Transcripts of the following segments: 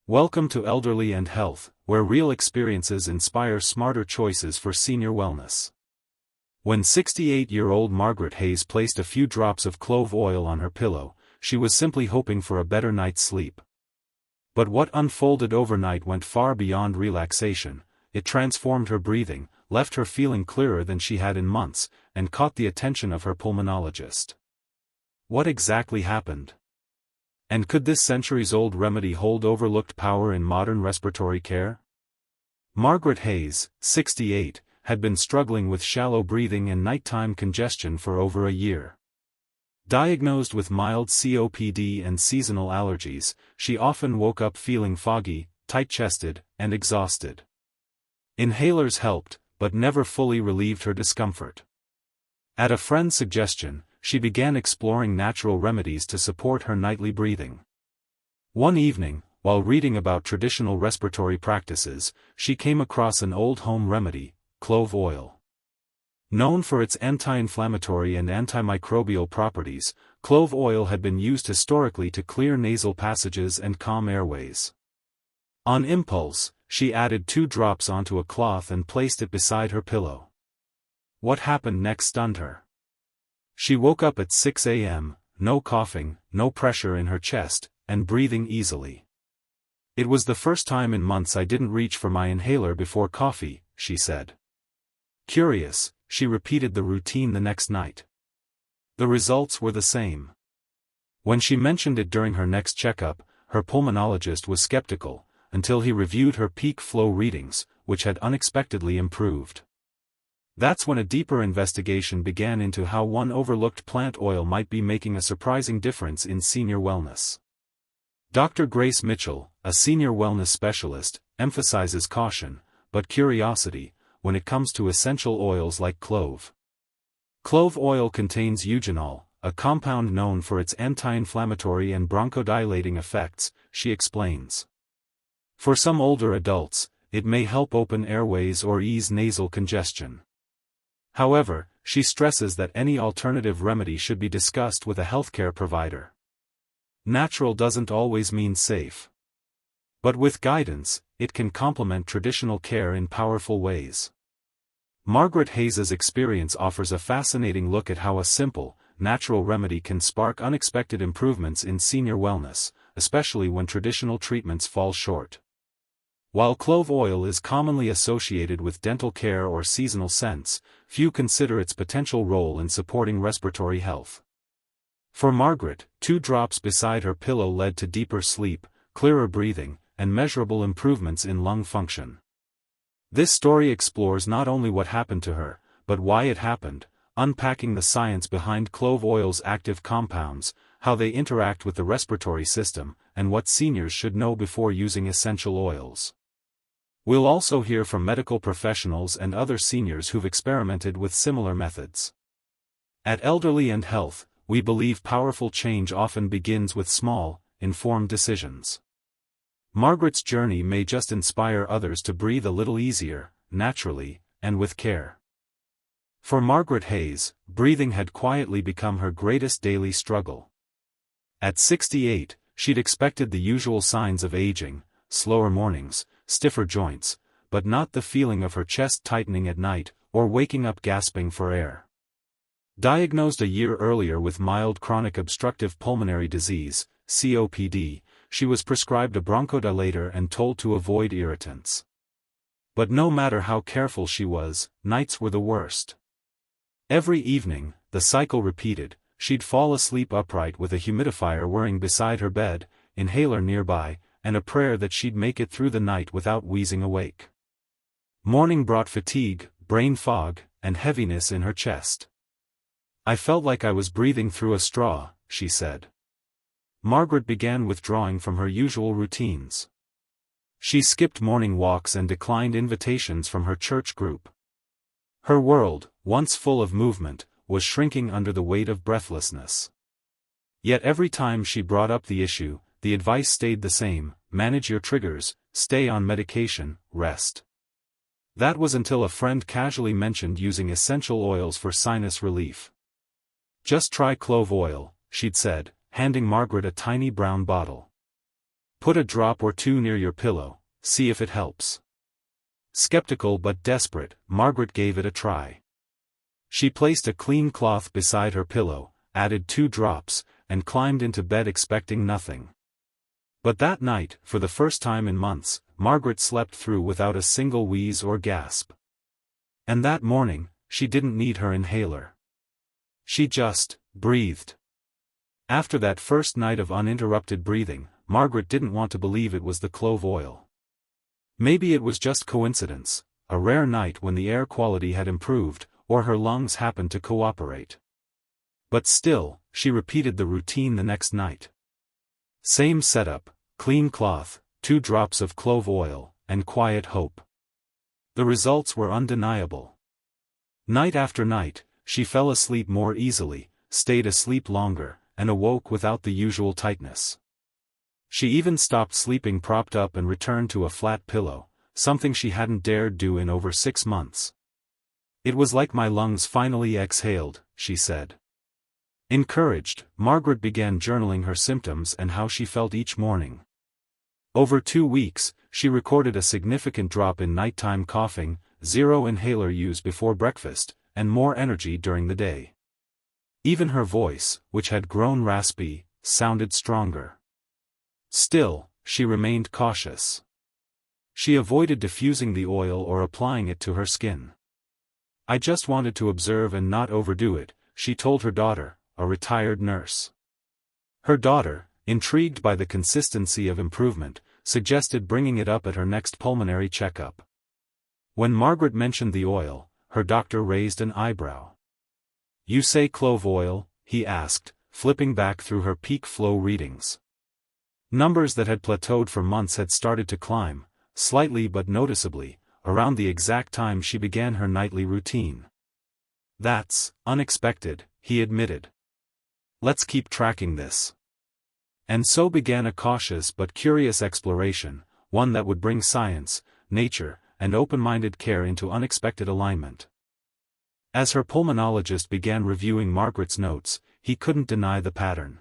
Welcome to Elderly and Health, where real experiences inspire smarter choices for senior wellness. When 68-year-old Margaret Hayes placed a few drops of clove oil on her pillow, she was simply hoping for a better night's sleep. But what unfolded overnight went far beyond relaxation. It transformed her breathing, left her feeling clearer than she had in months, and caught the attention of her pulmonologist. What exactly happened? And could this centuries-old remedy hold overlooked power in modern respiratory care? Margaret Hayes, 68, had been struggling with shallow breathing and nighttime congestion for over a year. Diagnosed with mild COPD and seasonal allergies, she often woke up feeling foggy, tight-chested, and exhausted. Inhalers helped, but never fully relieved her discomfort. At a friend's suggestion, she began exploring natural remedies to support her nightly breathing. One evening, while reading about traditional respiratory practices, she came across an old home remedy, clove oil. Known for its anti-inflammatory and antimicrobial properties, clove oil had been used historically to clear nasal passages and calm airways. On impulse, she added 2 drops onto a cloth and placed it beside her pillow. What happened next stunned her. She woke up at 6 a.m., no coughing, no pressure in her chest, and breathing easily. It was the first time in months I didn't reach for my inhaler before coffee, she said. Curious, she repeated the routine the next night. The results were the same. When she mentioned it during her next checkup, her pulmonologist was skeptical, until he reviewed her peak flow readings, which had unexpectedly improved. That's when a deeper investigation began into how one overlooked plant oil might be making a surprising difference in senior wellness. Dr. Grace Mitchell, a senior wellness specialist, emphasizes caution, but curiosity, when it comes to essential oils like clove. Clove oil contains eugenol, a compound known for its anti-inflammatory and bronchodilating effects, she explains. For some older adults, it may help open airways or ease nasal congestion. However, she stresses that any alternative remedy should be discussed with a healthcare provider. Natural doesn't always mean safe. But with guidance, it can complement traditional care in powerful ways. Margaret Hayes' experience offers a fascinating look at how a simple, natural remedy can spark unexpected improvements in senior wellness, especially when traditional treatments fall short. While clove oil is commonly associated with dental care or seasonal scents, few consider its potential role in supporting respiratory health. For Margaret, 2 drops beside her pillow led to deeper sleep, clearer breathing, and measurable improvements in lung function. This story explores not only what happened to her, but why it happened, unpacking the science behind clove oil's active compounds, how they interact with the respiratory system, and what seniors should know before using essential oils. We'll also hear from medical professionals and other seniors who've experimented with similar methods. At Elderly and Health, we believe powerful change often begins with small, informed decisions. Margaret's journey may just inspire others to breathe a little easier, naturally, and with care. For Margaret Hayes, breathing had quietly become her greatest daily struggle. At 68, she'd expected the usual signs of aging, slower mornings, stiffer joints, but not the feeling of her chest tightening at night, or waking up gasping for air. Diagnosed a year earlier with mild chronic obstructive pulmonary disease, COPD, she was prescribed a bronchodilator and told to avoid irritants. But no matter how careful she was, nights were the worst. Every evening, the cycle repeated. She'd fall asleep upright with a humidifier whirring beside her bed, inhaler nearby, and a prayer that she'd make it through the night without wheezing awake. Morning brought fatigue, brain fog, and heaviness in her chest. I felt like I was breathing through a straw, she said. Margaret began withdrawing from her usual routines. She skipped morning walks and declined invitations from her church group. Her world, once full of movement, was shrinking under the weight of breathlessness. Yet every time she brought up the issue, the advice stayed the same: manage your triggers, stay on medication, rest. That was until a friend casually mentioned using essential oils for sinus relief. Just try clove oil, she'd said, handing Margaret a tiny brown bottle. Put a drop or two near your pillow, see if it helps." Skeptical but desperate, Margaret gave it a try. She placed a clean cloth beside her pillow, added 2 drops, and climbed into bed expecting nothing. But that night, for the first time in months, Margaret slept through without a single wheeze or gasp. And that morning, she didn't need her inhaler. She just breathed. After that first night of uninterrupted breathing, Margaret didn't want to believe it was the clove oil. Maybe it was just coincidence, a rare night when the air quality had improved, or her lungs happened to cooperate. But still, she repeated the routine the next night. Same setup, clean cloth, 2 drops of clove oil, and quiet hope. The results were undeniable. Night after night, she fell asleep more easily, stayed asleep longer, and awoke without the usual tightness. She even stopped sleeping propped up and returned to a flat pillow, something she hadn't dared do in over 6 months. "It was like my lungs finally exhaled," she said. Encouraged, Margaret began journaling her symptoms and how she felt each morning. Over 2 weeks, she recorded a significant drop in nighttime coughing, 0 inhaler use before breakfast, and more energy during the day. Even her voice, which had grown raspy, sounded stronger. Still, she remained cautious. She avoided diffusing the oil or applying it to her skin. "I just wanted to observe and not overdo it," she told her daughter, a retired nurse. Her daughter, intrigued by the consistency of improvement, suggested bringing it up at her next pulmonary checkup. When Margaret mentioned the oil, her doctor raised an eyebrow. "You say clove oil?" he asked, flipping back through her peak flow readings. Numbers that had plateaued for months had started to climb, slightly but noticeably, around the exact time she began her nightly routine. "That's unexpected," he admitted. "Let's keep tracking this." And so began a cautious but curious exploration, one that would bring science, nature, and open-minded care into unexpected alignment. As her pulmonologist began reviewing Margaret's notes, he couldn't deny the pattern.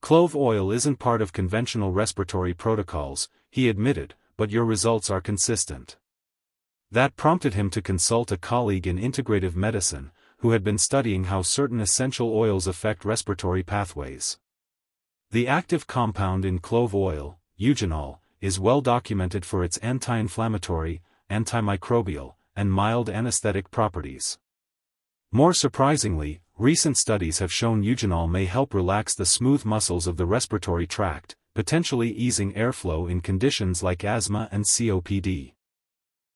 "Clove oil isn't part of conventional respiratory protocols," he admitted, "but your results are consistent." That prompted him to consult a colleague in integrative medicine, who had been studying how certain essential oils affect respiratory pathways. The active compound in clove oil, eugenol, is well documented for its anti-inflammatory, antimicrobial, and mild anesthetic properties. More surprisingly, recent studies have shown eugenol may help relax the smooth muscles of the respiratory tract, potentially easing airflow in conditions like asthma and COPD.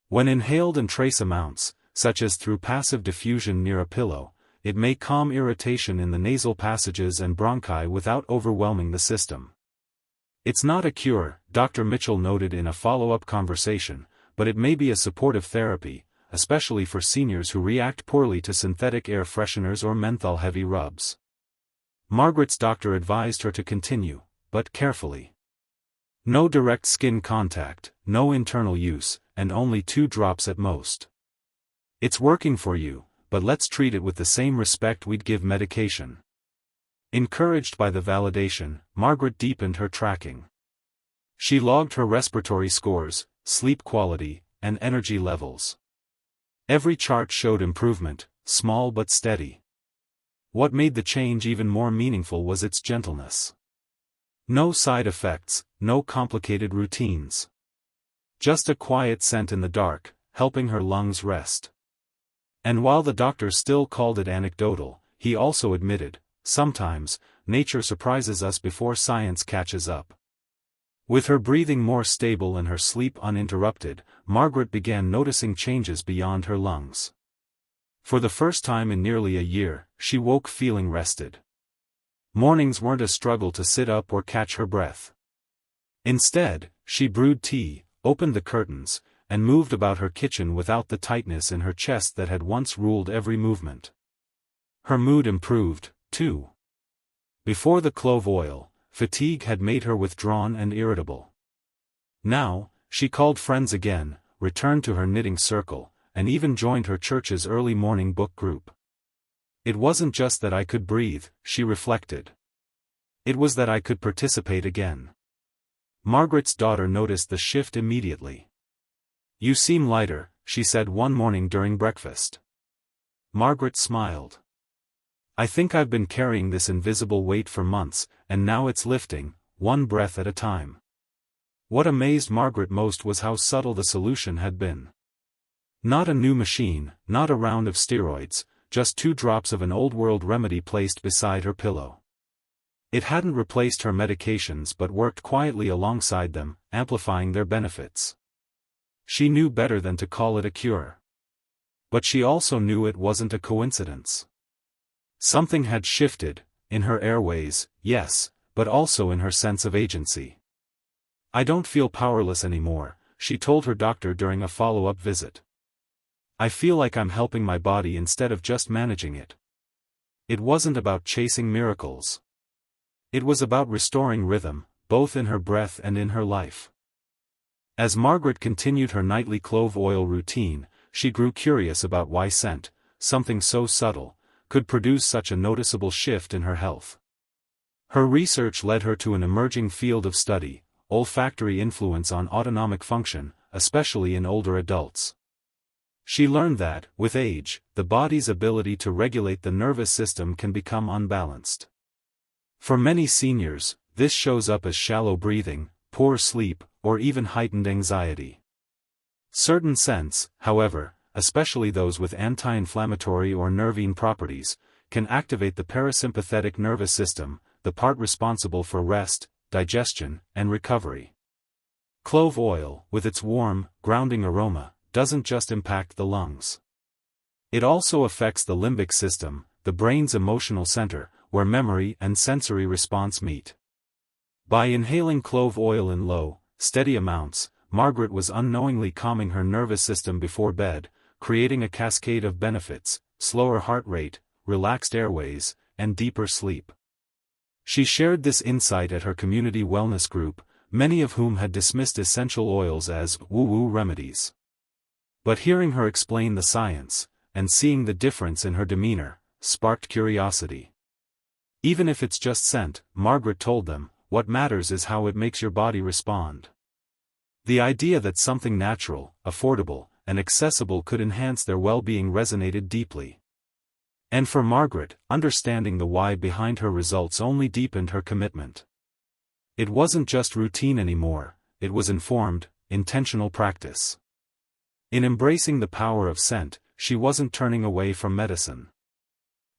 When inhaled in trace amounts, such as through passive diffusion near a pillow, it may calm irritation in the nasal passages and bronchi without overwhelming the system. "It's not a cure," Dr. Mitchell noted in a follow-up conversation, "but it may be a supportive therapy, especially for seniors who react poorly to synthetic air fresheners or menthol-heavy rubs." Margaret's doctor advised her to continue, but carefully. No direct skin contact, no internal use, and only 2 drops at most. "It's working for you, but let's treat it with the same respect we'd give medication." Encouraged by the validation, Margaret deepened her tracking. She logged her respiratory scores, sleep quality, and energy levels. Every chart showed improvement, small but steady. What made the change even more meaningful was its gentleness. No side effects, no complicated routines. Just a quiet scent in the dark, helping her lungs rest. And while the doctor still called it anecdotal, he also admitted, sometimes, nature surprises us before science catches up. With her breathing more stable and her sleep uninterrupted, Margaret began noticing changes beyond her lungs. For the first time in nearly a year, she woke feeling rested. Mornings weren't a struggle to sit up or catch her breath. Instead, she brewed tea, opened the curtains, and moved about her kitchen without the tightness in her chest that had once ruled every movement. Her mood improved, too. Before the clove oil, fatigue had made her withdrawn and irritable. Now, she called friends again, returned to her knitting circle, and even joined her church's early morning book group. It wasn't just that I could breathe, she reflected. It was that I could participate again. Margaret's daughter noticed the shift immediately. "You seem lighter," she said one morning during breakfast. Margaret smiled. "I think I've been carrying this invisible weight for months, and now it's lifting, one breath at a time." What amazed Margaret most was how subtle the solution had been. Not a new machine, not a round of steroids, just 2 drops of an old-world remedy placed beside her pillow. It hadn't replaced her medications but worked quietly alongside them, amplifying their benefits. She knew better than to call it a cure. But she also knew it wasn't a coincidence. Something had shifted, in her airways, yes, but also in her sense of agency. "I don't feel powerless anymore," she told her doctor during a follow-up visit. "I feel like I'm helping my body instead of just managing it." It wasn't about chasing miracles. It was about restoring rhythm, both in her breath and in her life. As Margaret continued her nightly clove oil routine, she grew curious about why scent, something so subtle, could produce such a noticeable shift in her health. Her research led her to an emerging field of study: olfactory influence on autonomic function, especially in older adults. She learned that, with age, the body's ability to regulate the nervous system can become unbalanced. For many seniors, this shows up as shallow breathing, poor sleep, or even heightened anxiety. Certain scents, however, especially those with anti-inflammatory or nervine properties, can activate the parasympathetic nervous system, the part responsible for rest, digestion, and recovery. Clove oil, with its warm, grounding aroma, doesn't just impact the lungs. It also affects the limbic system, the brain's emotional center, where memory and sensory response meet. By inhaling clove oil in low, steady amounts, Margaret was unknowingly calming her nervous system before bed, creating a cascade of benefits: slower heart rate, relaxed airways, and deeper sleep. She shared this insight at her community wellness group, many of whom had dismissed essential oils as woo-woo remedies. But hearing her explain the science, and seeing the difference in her demeanor, sparked curiosity. "Even if it's just scent," Margaret told them, "what matters is how it makes your body respond." The idea that something natural, affordable, and accessible could enhance their well-being resonated deeply. And for Margaret, understanding the why behind her results only deepened her commitment. It wasn't just routine anymore, it was informed, intentional practice. In embracing the power of scent, she wasn't turning away from medicine.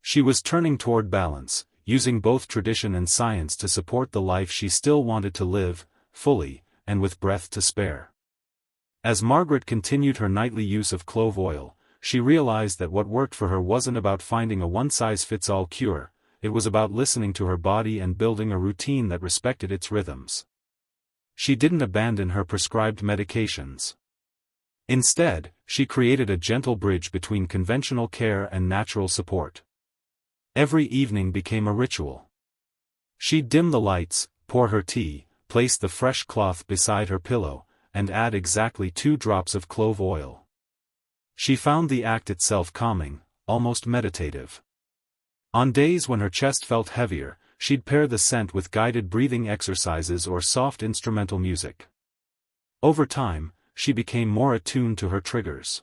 She was turning toward balance, using both tradition and science to support the life she still wanted to live, fully, and with breath to spare. As Margaret continued her nightly use of clove oil, she realized that what worked for her wasn't about finding a one-size-fits-all cure, it was about listening to her body and building a routine that respected its rhythms. She didn't abandon her prescribed medications. Instead, she created a gentle bridge between conventional care and natural support. Every evening became a ritual. She'd dim the lights, pour her tea, place the fresh cloth beside her pillow, and add exactly 2 drops of clove oil. She found the act itself calming, almost meditative. On days when her chest felt heavier, she'd pair the scent with guided breathing exercises or soft instrumental music. Over time, she became more attuned to her triggers.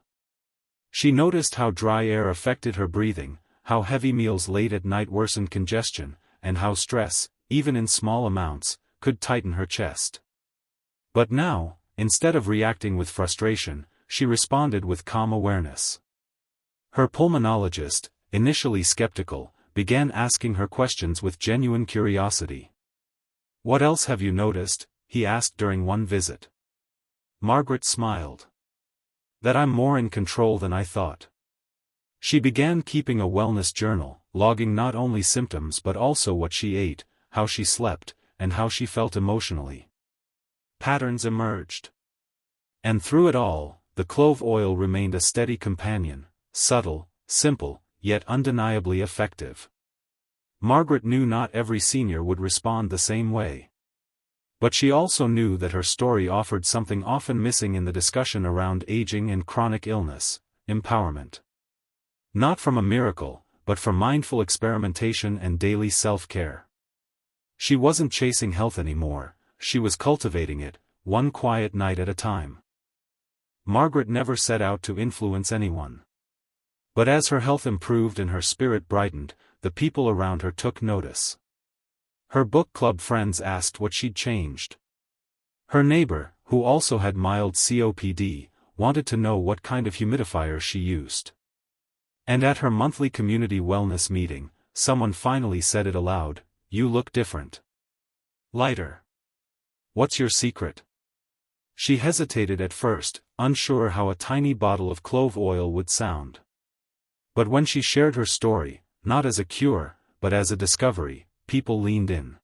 She noticed how dry air affected her breathing, how heavy meals late at night worsened congestion, and how stress, even in small amounts, could tighten her chest. But now, instead of reacting with frustration, she responded with calm awareness. Her pulmonologist, initially skeptical, began asking her questions with genuine curiosity. "What else have you noticed?" he asked during one visit. Margaret smiled. "That I'm more in control than I thought." She began keeping a wellness journal, logging not only symptoms but also what she ate, how she slept, and how she felt emotionally. Patterns emerged. And through it all, the clove oil remained a steady companion, subtle, simple, yet undeniably effective. Margaret knew not every senior would respond the same way. But she also knew that her story offered something often missing in the discussion around aging and chronic illness: empowerment. Not from a miracle, but from mindful experimentation and daily self-care. She wasn't chasing health anymore, she was cultivating it, one quiet night at a time. Margaret never set out to influence anyone. But as her health improved and her spirit brightened, the people around her took notice. Her book club friends asked what she'd changed. Her neighbor, who also had mild COPD, wanted to know what kind of humidifier she used. And at her monthly community wellness meeting, someone finally said it aloud, "You look different. Lighter. What's your secret?" She hesitated at first, unsure how a tiny bottle of clove oil would sound. But when she shared her story, not as a cure, but as a discovery, people leaned in.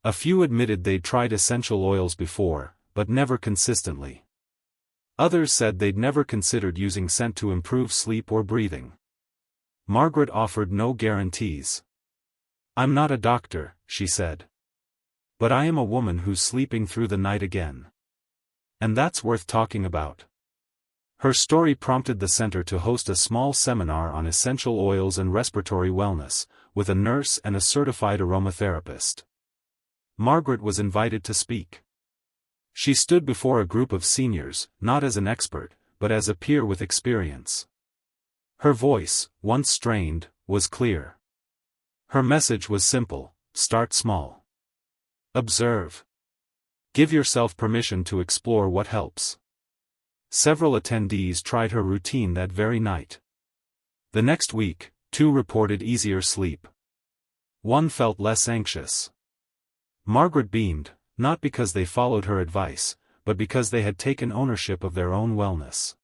A few admitted they'd tried essential oils before, but never consistently. Others said they'd never considered using scent to improve sleep or breathing. Margaret offered no guarantees. "I'm not a doctor," she said. "But I am a woman who's sleeping through the night again. And that's worth talking about." Her story prompted the center to host a small seminar on essential oils and respiratory wellness, with a nurse and a certified aromatherapist. Margaret was invited to speak. She stood before a group of seniors, not as an expert, but as a peer with experience. Her voice, once strained, was clear. Her message was simple: start small. Observe. Give yourself permission to explore what helps. Several attendees tried her routine that very night. The next week, 2 reported easier sleep. 1 felt less anxious. Margaret beamed, not because they followed her advice, but because they had taken ownership of their own wellness.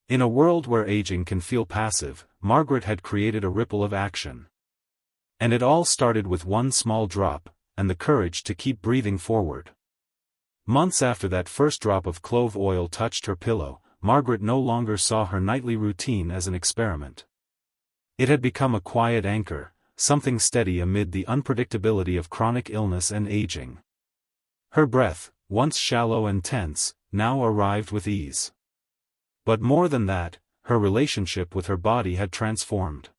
In a world where aging can feel passive, Margaret had created a ripple of action. And it all started with one small drop, and the courage to keep breathing forward. Months after that first drop of clove oil touched her pillow, Margaret no longer saw her nightly routine as an experiment. It had become a quiet anchor, something steady amid the unpredictability of chronic illness and aging. Her breath, once shallow and tense, now arrived with ease. But more than that, her relationship with her body had transformed.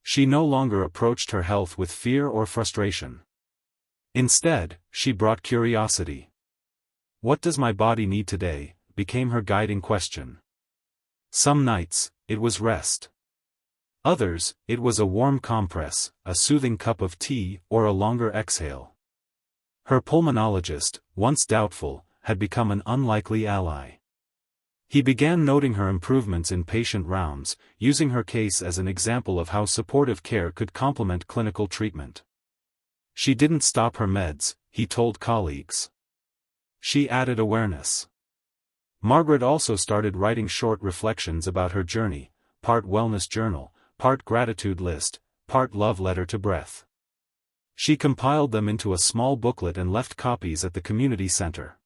She no longer approached her health with fear or frustration. Instead, she brought curiosity. "What does my body need today?" became her guiding question. Some nights, it was rest. Others, it was a warm compress, a soothing cup of tea, or a longer exhale. Her pulmonologist, once doubtful, had become an unlikely ally. He began noting her improvements in patient rounds, using her case as an example of how supportive care could complement clinical treatment. She didn't stop her meds, he told colleagues. She added awareness. Margaret also started writing short reflections about her journey, part wellness journal, part gratitude list, part love letter to breath. She compiled them into a small booklet and left copies at the community center.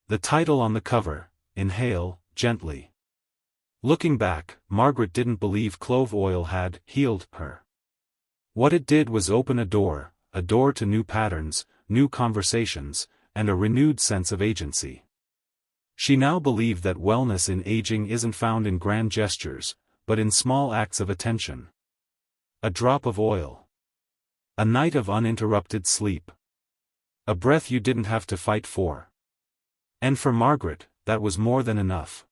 The title on the cover, "Inhale, Gently." Looking back, Margaret didn't believe clove oil had healed her. What it did was open a door to new patterns, new conversations, and a renewed sense of agency. She now believed that wellness in aging isn't found in grand gestures, but in small acts of attention. A drop of oil. A night of uninterrupted sleep. A breath you didn't have to fight for. And for Margaret, that was more than enough.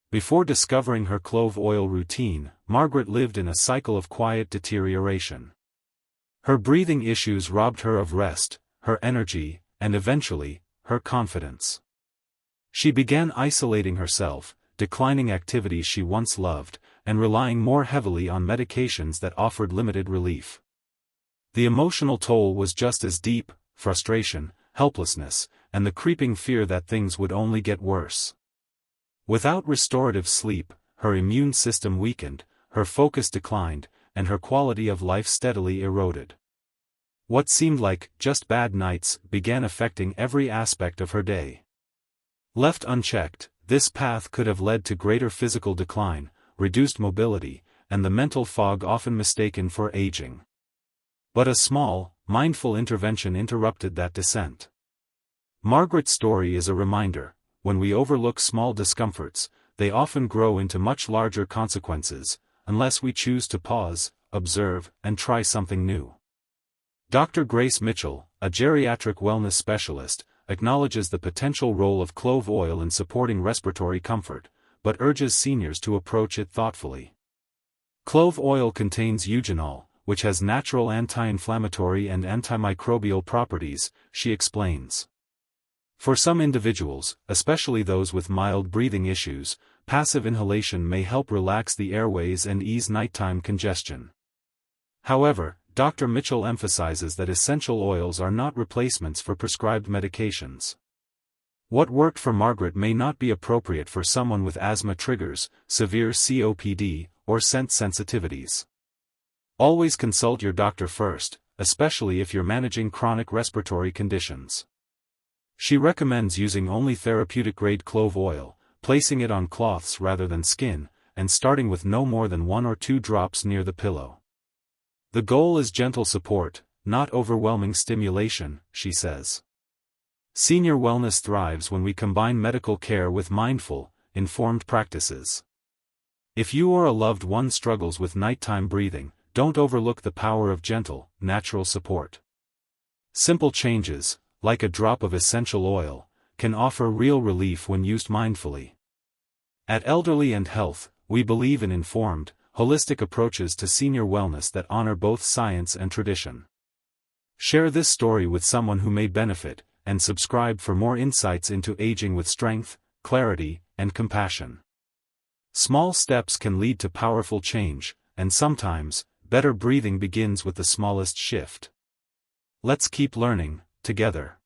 Before discovering her clove oil routine, Margaret lived in a cycle of quiet deterioration. Her breathing issues robbed her of rest, her energy, and eventually, her confidence. She began isolating herself, declining activities she once loved, and relying more heavily on medications that offered limited relief. The emotional toll was just as deep: frustration, helplessness, and the creeping fear that things would only get worse. Without restorative sleep, her immune system weakened, her focus declined, and her quality of life steadily eroded. What seemed like just bad nights began affecting every aspect of her day. Left unchecked, this path could have led to greater physical decline, reduced mobility, and the mental fog often mistaken for aging. But a small, mindful intervention interrupted that descent. Margaret's story is a reminder: when we overlook small discomforts, they often grow into much larger consequences, unless we choose to pause, observe, and try something new. Dr. Grace Mitchell, a geriatric wellness specialist, acknowledges the potential role of clove oil in supporting respiratory comfort, but urges seniors to approach it thoughtfully. Clove oil contains eugenol, which has natural anti-inflammatory and antimicrobial properties, she explains. For some individuals, especially those with mild breathing issues, passive inhalation may help relax the airways and ease nighttime congestion. However, Dr. Mitchell emphasizes that essential oils are not replacements for prescribed medications. What worked for Margaret may not be appropriate for someone with asthma triggers, severe COPD, or scent sensitivities. Always consult your doctor first, especially if you're managing chronic respiratory conditions. She recommends using only therapeutic-grade clove oil, placing it on cloths rather than skin, and starting with no more than 1 or 2 drops near the pillow. The goal is gentle support, not overwhelming stimulation, she says. Senior wellness thrives when we combine medical care with mindful, informed practices. If you or a loved one struggles with nighttime breathing, don't overlook the power of gentle, natural support. Simple changes, like a drop of essential oil, can offer real relief when used mindfully. At Elderly and Health, we believe in informed, holistic approaches to senior wellness that honor both science and tradition. Share this story with someone who may benefit, and subscribe for more insights into aging with strength, clarity, and compassion. Small steps can lead to powerful change, and sometimes, better breathing begins with the smallest shift. Let's keep learning, together.